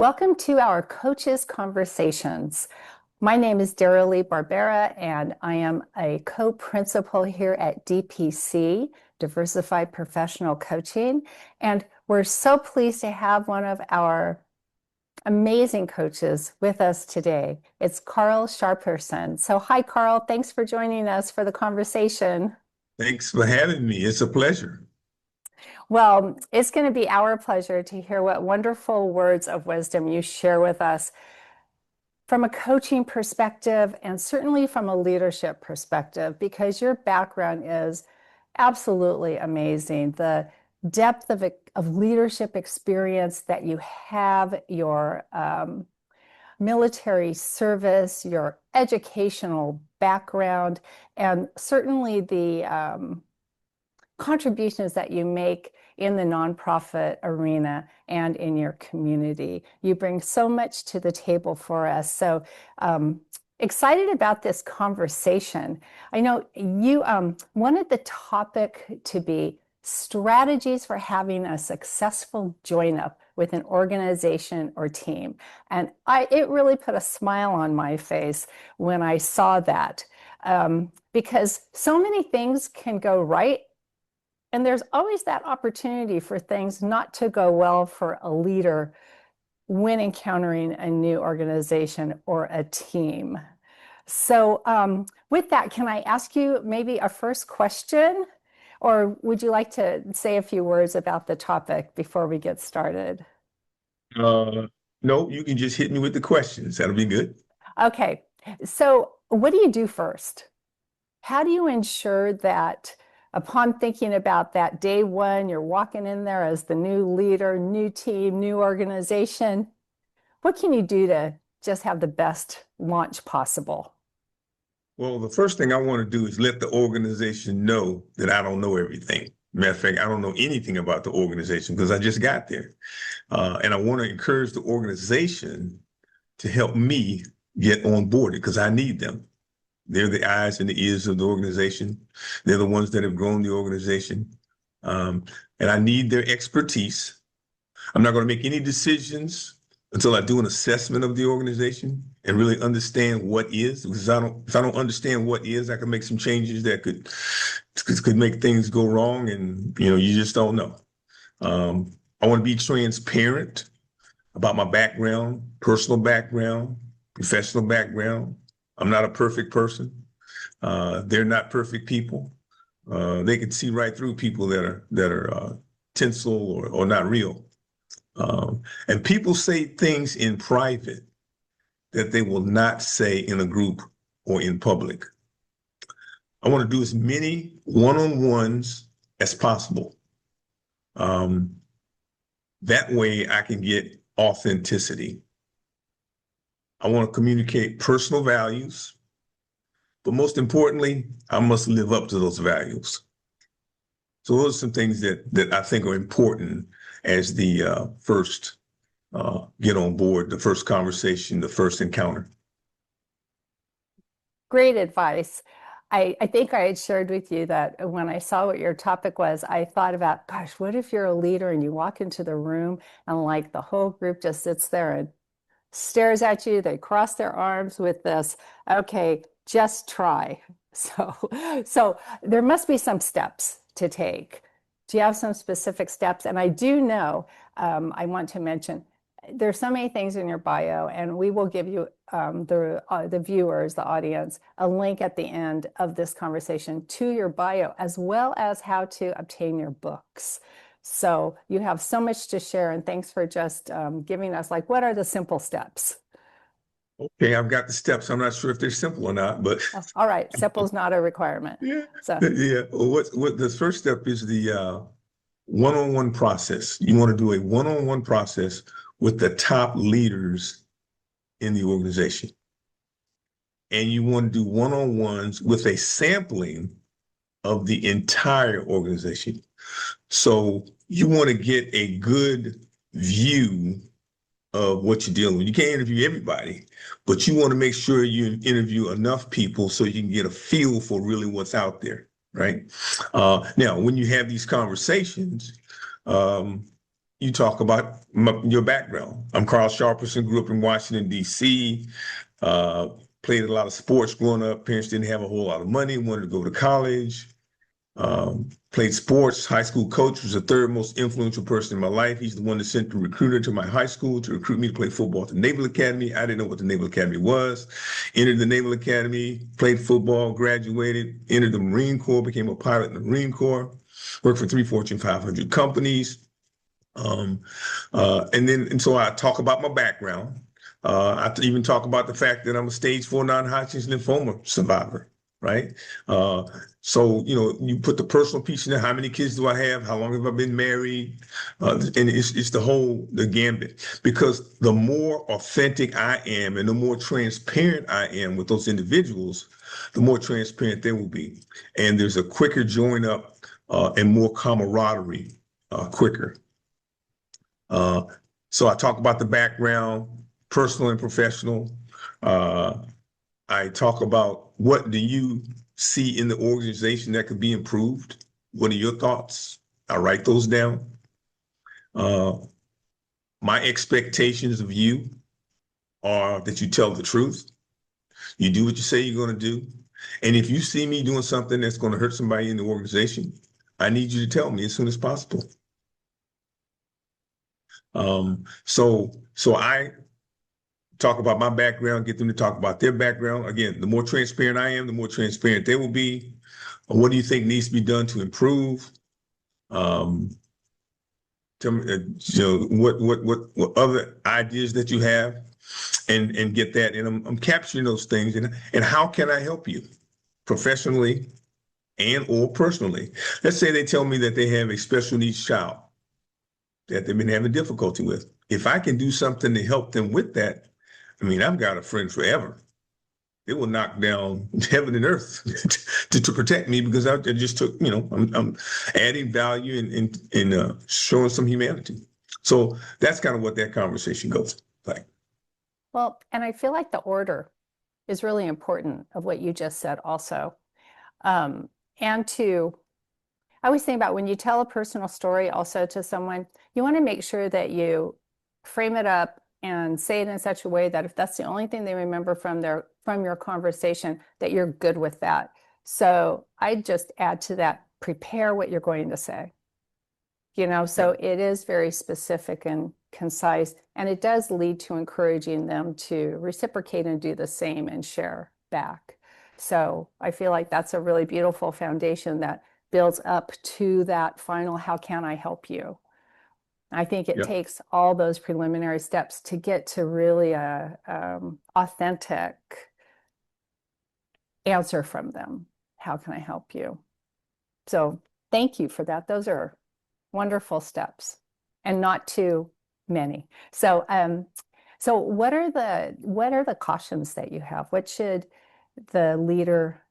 Welcome to our Coaches Conversations. My name is Dara Lee Barbera, and I am a co-principal here at DPC, Diversified Professional Coaching. And we're so pleased to have one of our amazing coaches with us today. It's Carl Sharperson. So hi, Carl. Thanks for joining us for the conversation. Thanks for having me. It's a pleasure. Well, it's going to be our pleasure to hear what wonderful words of wisdom you share with us from a coaching perspective and certainly from a leadership perspective, because your background is absolutely amazing. The depth of leadership experience that you have, your military service, your educational background, and certainly the contributions that you make in the nonprofit arena and in your community. You bring so much to the table for us. So excited about this conversation. I know you wanted the topic to be strategies for having a successful join up with an organization or team. And it really put a smile on my face when I saw that, because so many things can go right. And there's always that opportunity for things not to go well for a leader when encountering a new organization or a team. So with that, can I ask you maybe a first question? Or would you like to say a few words about the topic before we get started? No, you can just hit me with the questions. That'll be good. Okay, so what do you do first? How do you ensure that upon thinking about that day one, you're walking in there as the new leader, new team, new organization? What can you do to just have the best launch possible? Well, the first thing I want to do is let the organization know that I don't know everything. Matter of fact, I don't know anything about the organization because I just got there. And I want to encourage the organization to help me get on board because I need them. They're the eyes and the ears of the organization. They're the ones that have grown the organization. And I need their expertise. I'm not going to make any decisions until I do an assessment of the organization and really understand what is, because if I don't understand what is, I can make some changes that could make things go wrong. And, you just don't know. I want to be transparent about my background, personal background, professional background. I'm not a perfect person. They're not perfect people. They can see right through people that are tinsel or not real. And people say things in private that they will not say in a group or in public. I want to do as many one-on-ones as possible. That way I can get authenticity. I want to communicate personal values, but most importantly, I must live up to those values. So those are some things that I think are important as the first get on board, the first conversation, the first encounter. Great advice. I think I had shared with you that when I saw what your topic was, I thought about, gosh, what if you're a leader and you walk into the room and like the whole group just sits there and stares at you, they cross their arms with this, okay, just try. So there must be some steps to take. Do you have some specific steps? And I do know, I want to mention, there's so many things in your bio, and we will give you, the viewers, the audience, a link at the end of this conversation to your bio, as well as how to obtain your books. So you have so much to share, and thanks for just giving us, like, what are the simple steps? Okay, I've got the steps. I'm not sure if they're simple or not, but Oh, all right, simple is not a requirement. yeah, So yeah. Well, what the first step is the one-on-one process. You want to do a one-on-one process with the top leaders in the organization. And you want to do one-on-ones with a sampling of the entire organization. So you want to get a good view of what you're dealing with. You can't interview everybody, but you want to make sure you interview enough people so you can get a feel for really what's out there, right? Now, when you have these conversations, you talk about your background. I'm Carl Sharperson, grew up in Washington, D.C., uh, played a lot of sports growing up. Parents didn't have a whole lot of money, wanted to go to college. Played sports. High school coach was the third most influential person in my life. He's the one that sent the recruiter to my high school to recruit me to play football at the Naval Academy. I didn't know what the Naval Academy was. Entered the Naval Academy, played football, graduated, entered the Marine Corps, became a pilot in the Marine Corps, worked for 3 Fortune 500 companies. And so I talk about my background. I even talk about the fact that I'm a stage 4 non-Hodgkin's lymphoma survivor, right? So, you put the personal piece in there. How many kids do I have? How long have I been married? And it's the gambit. Because the more authentic I am and the more transparent I am with those individuals, the more transparent they will be. And there's a quicker join up and more camaraderie quicker. So I talk about the background, personal and professional. I talk about what do you see in the organization that could be improved? What are your thoughts? I write those down. My expectations of you are that you tell the truth. You do what you say you're going to do. And if you see me doing something that's going to hurt somebody in the organization, I need you to tell me as soon as possible. So I talk about my background, get them to talk about their background. Again, the more transparent I am, the more transparent they will be. What do you think needs to be done to improve? Tell me, what other ideas that you have, and get that. And I'm capturing those things. And how can I help you, professionally and or personally? Let's say they tell me that they have a special needs child that they've been having difficulty with. If I can do something to help them with that, I mean, I've got a friend forever. It will knock down heaven and earth to protect me, because I just took, I'm adding value and showing some humanity. So that's kind of what that conversation goes like. Well, and I feel like the order is really important of what you just said also. I always think about when you tell a personal story also to someone, you want to make sure that you frame it up and say it in such a way that if that's the only thing they remember from your conversation, that you're good with that. So I just add to that, prepare what you're going to say. So it is very specific and concise, and it does lead to encouraging them to reciprocate and do the same and share back. So I feel like that's a really beautiful foundation that builds up to that final, how can I help you? I think it takes all those preliminary steps to get to really a authentic answer from them. How can I help you? So thank you for that. Those are wonderful steps, and not too many. So so what are the cautions that you have? What should the leader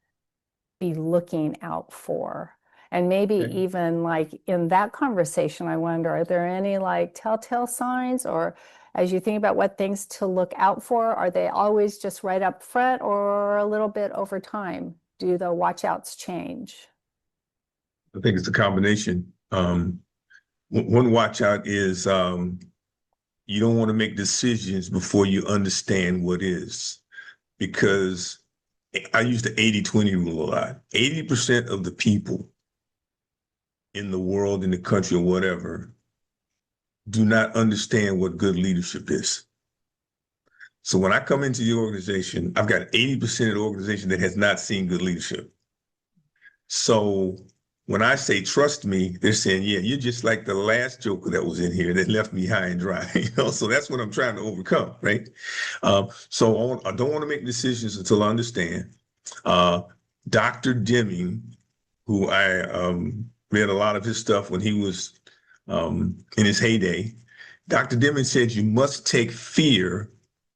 be looking out for? And maybe even like in that conversation, I wonder, are there any like telltale signs, or as you think about what things to look out for, are they always just right up front, or a little bit over time? Do the watch outs change? I think it's a combination. One watch out is you don't want to make decisions before you understand what is, because I use the 80-20 rule a lot. 80% of the people in the world, in the country, or whatever, do not understand what good leadership is. So when I come into the organization, I've got 80% of the organization that has not seen good leadership. So when I say trust me, they're saying, yeah, you're just like the last joker that was in here that left me high and dry. So that's what I'm trying to overcome, right? So I don't want to make decisions until I understand. Dr. Deming, who I read a lot of his stuff when he was in his heyday. Dr. Deming said you must take fear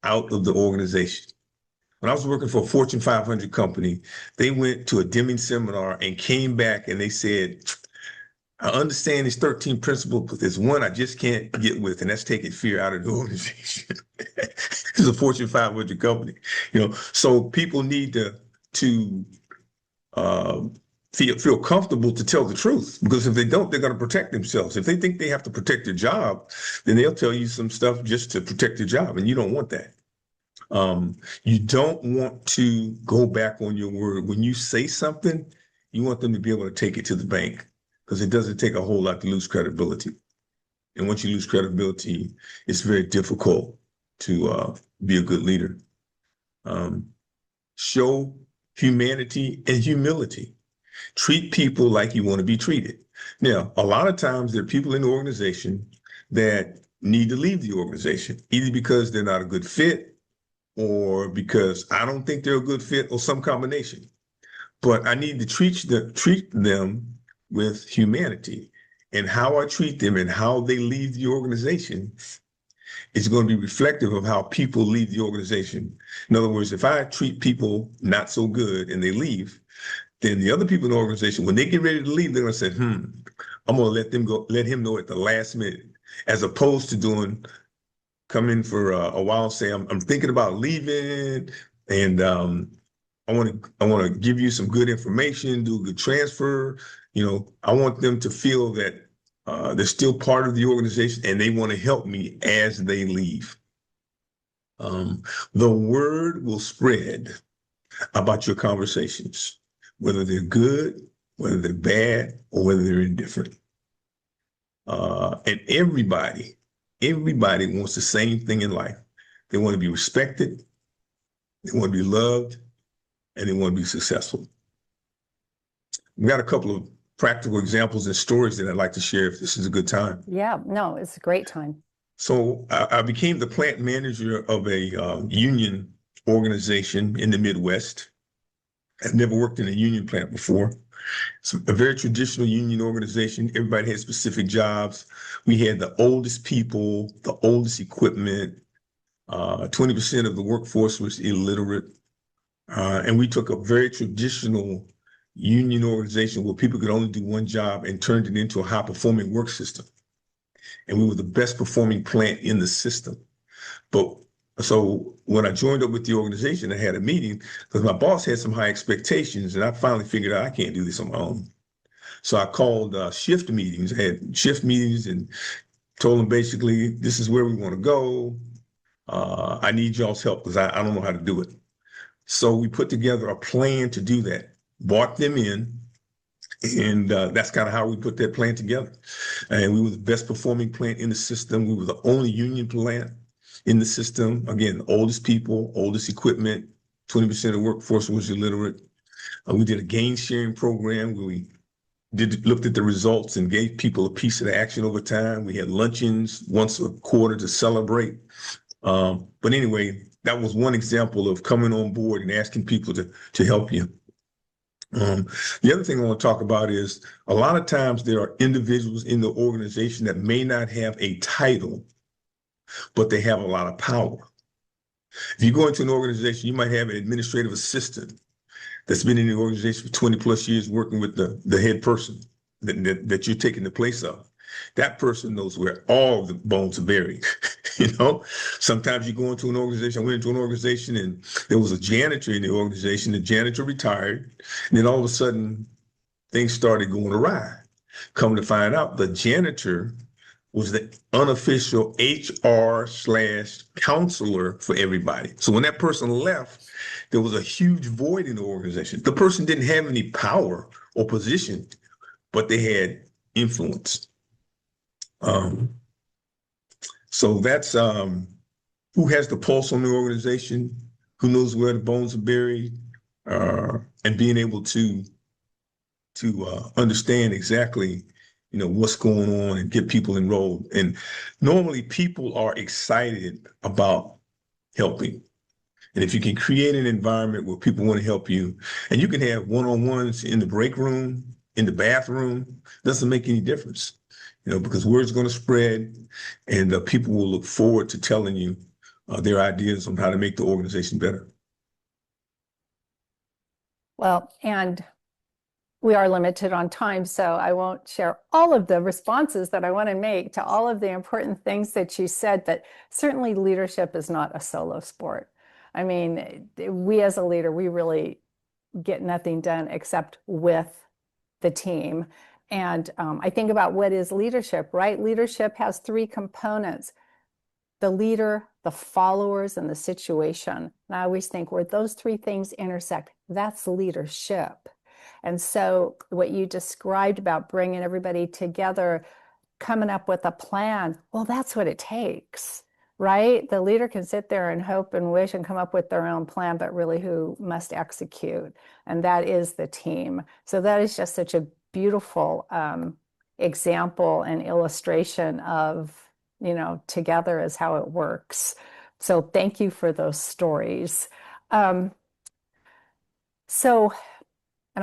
out of the organization. When I was working for a Fortune 500 company, they went to a Deming seminar and came back and they said, I understand these 13 principles, but there's one I just can't get with, and that's taking fear out of the organization. This is a Fortune 500 company, so people need to feel comfortable to tell the truth, because if they don't, they're going to protect themselves. If they think they have to protect their job, then they'll tell you some stuff just to protect their job, and you don't want that. You don't want to go back on your word. When you say something, you want them to be able to take it to the bank, because it doesn't take a whole lot to lose credibility. And once you lose credibility, it's very difficult to be a good leader. Show humanity and humility. Treat people like you want to be treated. Now, a lot of times there are people in the organization that need to leave the organization, either because they're not a good fit, or because I don't think they're a good fit, or some combination. But I need to treat them with humanity. And how I treat them and how they leave the organization is going to be reflective of how people leave the organization. In other words, if I treat people not so good and they leave, then the other people in the organization, when they get ready to leave, they're going to say, I'm going to let him know at the last minute, as opposed to come in for a while and say, I'm thinking about leaving, and I want to give you some good information, do a good transfer. I want them to feel that they're still part of the organization and they want to help me as they leave. The word will spread about your conversations, whether they're good, whether they're bad, or whether they're indifferent. And everybody wants the same thing in life. They want to be respected, they want to be loved, and they want to be successful. We've got a couple of practical examples and stories that I'd like to share if this is a good time. Yeah, no, it's a great time. So I became the plant manager of a union organization in the Midwest. I've never worked in a union plant before. It's a very traditional union organization. Everybody had specific jobs. We had the oldest people, the oldest equipment. 20% of the workforce was illiterate. And we took a very traditional union organization where people could only do one job and turned it into a high-performing work system. And we were the best performing plant in the system. So when I joined up with the organization, I had a meeting because my boss had some high expectations, and I finally figured out I can't do this on my own. So I called shift meetings. I had shift meetings and told them basically, this is where we want to go. I need y'all's help because I don't know how to do it. So we put together a plan to do that, brought them in, and that's kind of how we put that plan together. And we were the best performing plant in the system. We were the only union plant in the system. Again, the oldest people, oldest equipment, 20% of the workforce was illiterate. We did a gain sharing program where we looked at the results and gave people a piece of the action over time. We had luncheons once a quarter to celebrate. But anyway, that was one example of coming on board and asking people to help you. The other thing I want to talk about is a lot of times there are individuals in the organization that may not have a title, but they have a lot of power. If you go into an organization, you might have an administrative assistant that's been in the organization for 20 plus years working with the head person that you're taking the place of. That person knows where all the bones are buried. Sometimes you go into an organization. I went into an organization and there was a janitor in the organization. The janitor retired. And then all of a sudden things started going awry. Come to find out, the janitor was the unofficial HR/counselor for everybody. So when that person left, there was a huge void in the organization. The person didn't have any power or position, but they had influence. So that's who has the pulse on the organization, who knows where the bones are buried, and being able to understand exactly what's going on and get people enrolled. And normally people are excited about helping. And if you can create an environment where people want to help you, and you can have one-on-ones in the break room, in the bathroom, doesn't make any difference, because word's going to spread, and people will look forward to telling you their ideas on how to make the organization better. Well, and we are limited on time, so I won't share all of the responses that I want to make to all of the important things that you said, but certainly leadership is not a solo sport. I mean, we as a leader, we really get nothing done except with the team. And I think about what is leadership, right? Leadership has three components: the leader, the followers, and the situation. And I always think where those three things intersect, that's leadership. And so what you described about bringing everybody together, coming up with a plan, well, that's what it takes, right? The leader can sit there and hope and wish and come up with their own plan, but really who must execute? And that is the team. So that is just such a beautiful example and illustration of, together is how it works. So thank you for those stories. And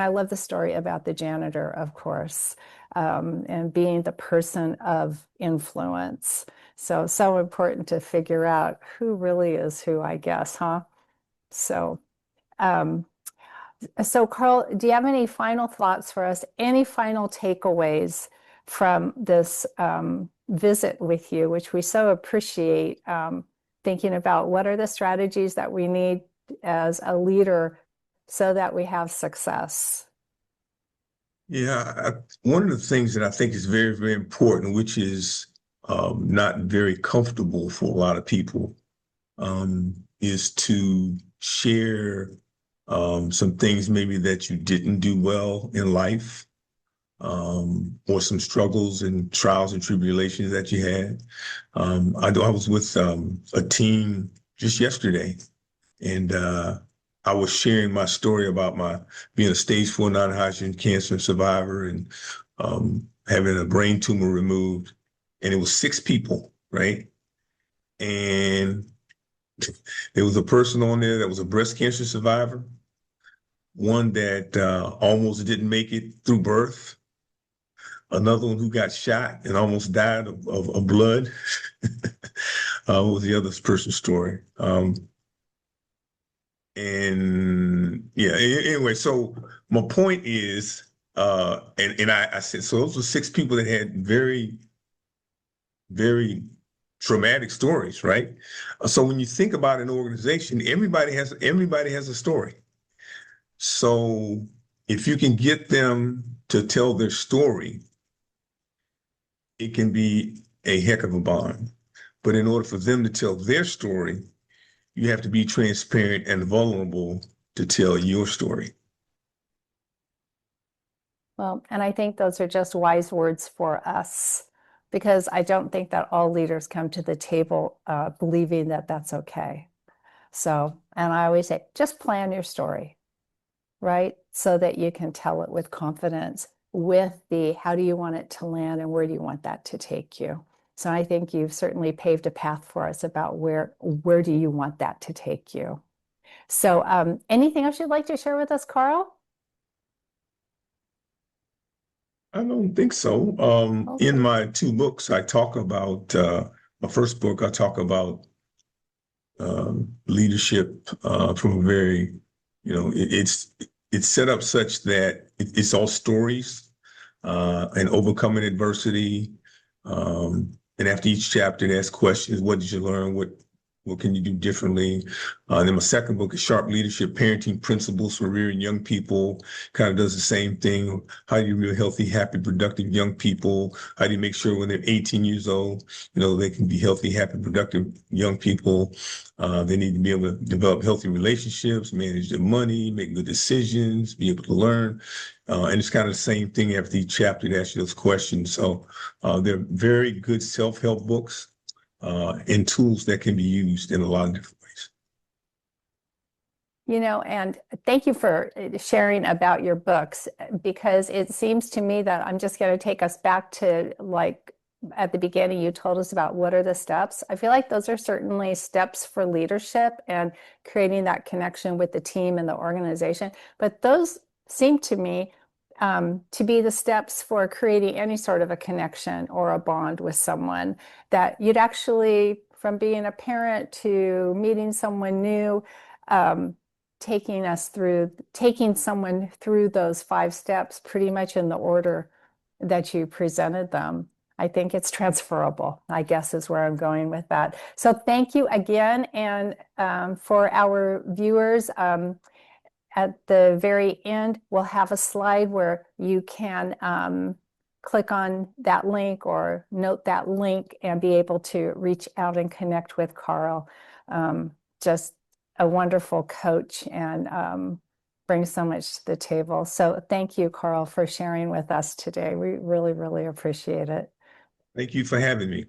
I love the story about the janitor, of course, and being the person of influence. So important to figure out who really is who, I guess, huh? So, Carl, do you have any final thoughts for us? Any final takeaways from this visit with you, which we so appreciate, thinking about what are the strategies that we need as a leader so that we have success? Yeah, one of the things that I think is very, very important, which is not very comfortable for a lot of people, is to share some things maybe that you didn't do well in life, or some struggles and trials and tribulations that you had. I was with a team just yesterday, and I was sharing my story about my being a stage 4 non-Hodgkin cancer survivor and having a brain tumor removed. And it was 6 people, right? And there was a person on there that was a breast cancer survivor, one that almost didn't make it through birth, another one who got shot and almost died of blood. What was the other person's story? And yeah, anyway, so my point is, and I said, so those were 6 people that had very, very traumatic stories, right? So when you think about an organization, everybody has a story. So if you can get them to tell their story, it can be a heck of a bond. But in order for them to tell their story, you have to be transparent and vulnerable to tell your story. Well, and I think those are just wise words for us, because I don't think that all leaders come to the table believing that that's okay. So, and I always say, just plan your story, right? So that you can tell it with confidence, with the how do you want it to land and where do you want that to take you? So I think you've certainly paved a path for us about where do you want that to take you? So anything else you'd like to share with us, Carl? I don't think so. Okay. In my 2 books, I talk about my first book, I talk about leadership from a very, it's set up such that it's all stories and overcoming adversity. And after each chapter, it asks questions. What did you learn? What can you do differently? And then my second book is Sharp Leadership, Parenting Principles for Rearing Young People. Kind of does the same thing. How do you rear healthy, happy, productive young people? How do you make sure when they're 18 years old, they can be healthy, happy, productive young people? They need to be able to develop healthy relationships, manage their money, make good decisions, be able to learn. And it's kind of the same thing after each chapter to ask you those questions. So they're very good self-help books and tools that can be used in a lot of different ways. And thank you for sharing about your books, because it seems to me that I'm just going to take us back to, like, at the beginning, you told us about what are the steps. I feel like those are certainly steps for leadership and creating that connection with the team and the organization. But those seem to me to be the steps for creating any sort of a connection or a bond with someone, that you'd actually, from being a parent to meeting someone new, taking someone through those 5 steps pretty much in the order that you presented them. I think it's transferable, I guess, is where I'm going with that. So thank you again. And for our viewers, at the very end, we'll have a slide where you can click on that link or note that link and be able to reach out and connect with Carl. Just a wonderful coach and brings so much to the table. So thank you, Carl, for sharing with us today. We really, really appreciate it. Thank you for having me.